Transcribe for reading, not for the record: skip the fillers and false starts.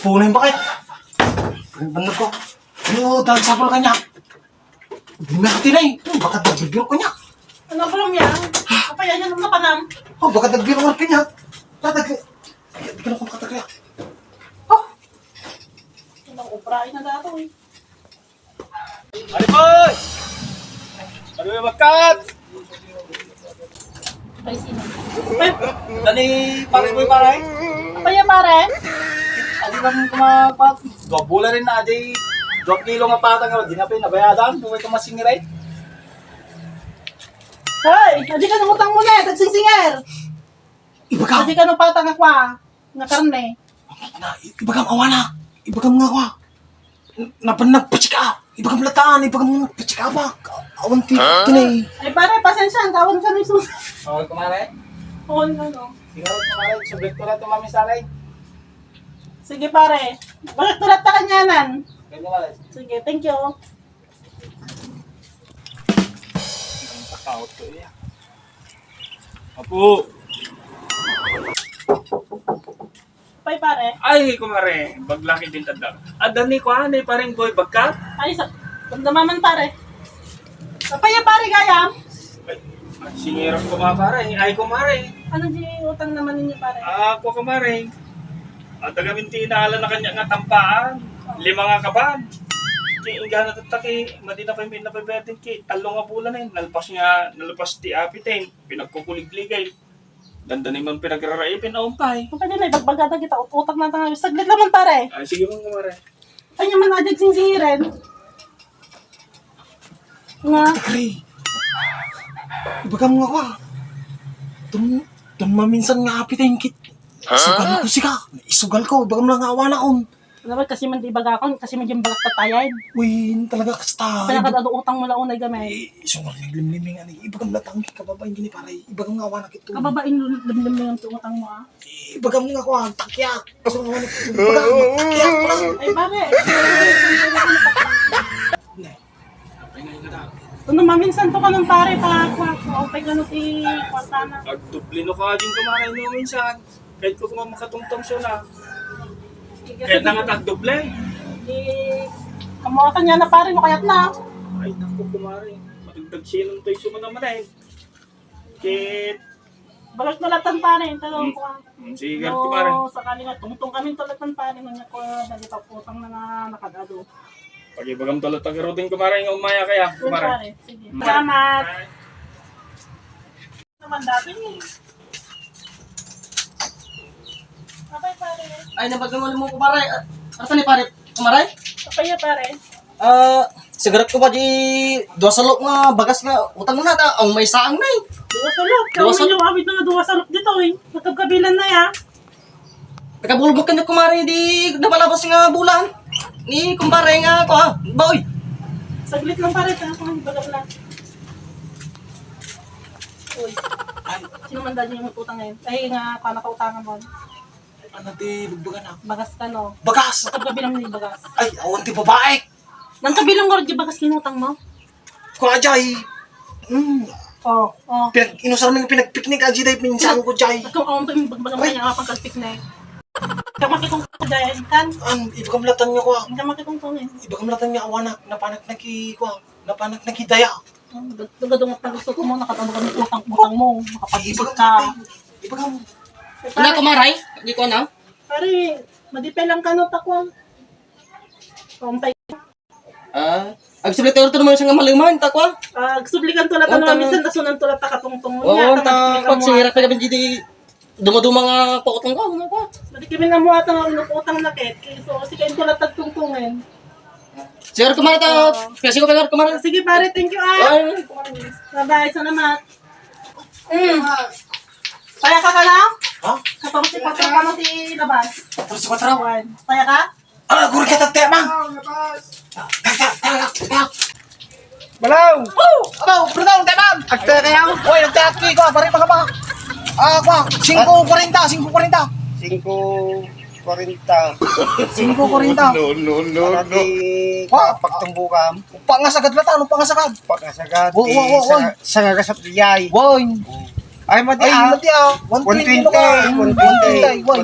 Punay bakit? Bener ko. Ano, dahil sapol ka niya. Bumati na eh. Baka nagbibiro ko niya. Ano ba lang yan? Kapaya niya nung napanam. Baka nagbibiro ka niya. Tatag... Di ka na kung makatagaya. Ano, uprain na dato eh. Ano boy? Ano yung magkat? Ay, sino? Dani pare boy pare? Kapaya pare? Adi lang kumapag. 2 bulan rin na adi. 2 kilo nga patang nga. Di na pinabayadan. Kung ito masingiray. Hoy, hindi ka nang utang muna. Tagsingsinger. Ibagam! Hindi ka nang patang akwa. Nga karne. Ibagam awana! Ibagam nga kwa! Napanag pachika! Ibagam lataan! Ibagam pachika ba? Awan tinay! Ay pare, pasensya. Ang tawag ka ng susi. Okay kumare? Oo, ano. Sige kumare. Subject ko na ito mami salay. Sige pare. Bakit tulat ka kanyanan? Ganyan kumare. Sige, thank you. Ang takot ko iya. Apo. Pay pare. Ay, kumare, baglaki din tanda. Adani ko anay parang boy bagkat. Ay, sa... Damdaman pare. Kapaya pare gaya. Singirang ko mga pare. Ay, kumare. Ano di utang naman ninyo pare? Ako kumare. At agaminti na ala na kanya nga tampaan. 5 nga kaban. Kaya nga natataki, madi na pa yung napabertin ki. 3 nga bulan na yun. Nalpas ti apitin. Pinagkukuligligay. Ganda naman pinagraraipin aumpay. Kung pwede na ibagbagada kita, utang na tangawi. Saglit naman pare. Ay, sige mong kumare. Ay naman adjag singsiren. Nga. Takri! Ibagam nga kwa! Dun maminsan nga apitayin kit. Isugal ko siya. Isugal ko. Ibagam lang nga awana kon. Ano ba, kasi man di bagakon, kasi man yung balak tatayan. Uy, talaga kasta. Pinakadado utang mo lang unay gamay. Isugal nga limliming ani. Ibagam latang kababain gini pare. Ibagam nga awana kit. Kababain limlim na yung utang mo ah. Ibagam nga kwa. Takyak. Ibagam takyak ko lang. Ay pare. Ay, ngayon na. Ano maminsan to ka ng pare pa. Okay ka no ti kwartana. Agdublino ka din kumare no minsan. Kahit ko kuma makatungtong siya na. Kahit na nga tagdoble. Kamuha ka niya na pare, makayat na. Ay, naku, kumari. Matagdag sinong tayo suma naman eh. Kit. Balag nalatan pare, talong ko. Sige, kumari. Sakali nga, tungtong kami tulatan pare, nanya ko, nalipaputang na nga nakadado. Pag ibagam talot ang rodin kumari nga umaya kaya. Yun Kumari. pare, sige. Salamat. Naman dati eh. Kapay pare. Ay, nabagangan mo ko pare. Asa ni pare? Kumaray? Kapaya pare. Sigaret ko ba di dua salok nga bagas nga utang mo na ta. Ang may saang na eh. Duwa salok. Duwa Kami salok? yung awit na nga duwa salok dito eh. Magkabkabilan na ya. Nakabulbog ka na kumari di nabalabas nga bulan. Ni kumpare nga ko ha. Boy. Saglit lang pare, kaya kung hindi bagab lang. Uy. Sino man dahil yung utang ngayon? Ay nga, paano ka utangan mo? Ano di bugbagan na? Bagas ka no. Bagas! Magkabkabilang ni bagas. Ay, awan ti babae! Nang kabilang mo rin bagas kinutang mo? Kwa jay! Oo. Oh. Inusar mo yung pinagpiknik aji day pinsan ko jay. Kung ako pa yung bagbagang kanya nga pagkalpik na eh. Ikaw makitong dahil kan. Ibagam latan niya kwa. Ikaw makitong tungin. Ibagam latan niya awana. Napanak na ki kwa. Napanak na ki daya. Dugadungot na gusto ko mo, nakatawag kami utang mo. Makapag-isip ka. Ibagam. Ano kumaray? Di ko na. Pare, madipay lang ka no takwa. Kumpay. Agsibli tayo naman siya nga maliman takwa. Sublikan tulad Ang na tang- minsan nasunan tulad takatungtong mo. Oo, pag sinira ka gabi di dumaduma nga pautang ko. Ano ko? Madikimin na mo atang ang utang na ket. So, sige tulad tagtungtungin. Sigaret kumaray ta. Kasi ko pegar kumaray. Sige pare, thank you ah. Ay. Bye-bye, salamat. Kaya ka ka lang? Ha? Kapag si Patro ka mo si labas. Terus ko traw. Kaya ka? Guru kita temang. Balaw! Abaw, perdão, temang. Agta kaya? Oy, nagtaki ko, pare pa ka ba? Kwa, 5:40, 5:40. 5:40. 5:40. No. Wa, Pagtumbukan. upa nga sagad latan, upa nga sagad. Pagkasagad. Wo. Sa nagasap liyay. Woy. Ay, mati Ay, mati ah. 120, 120. 120. Woy.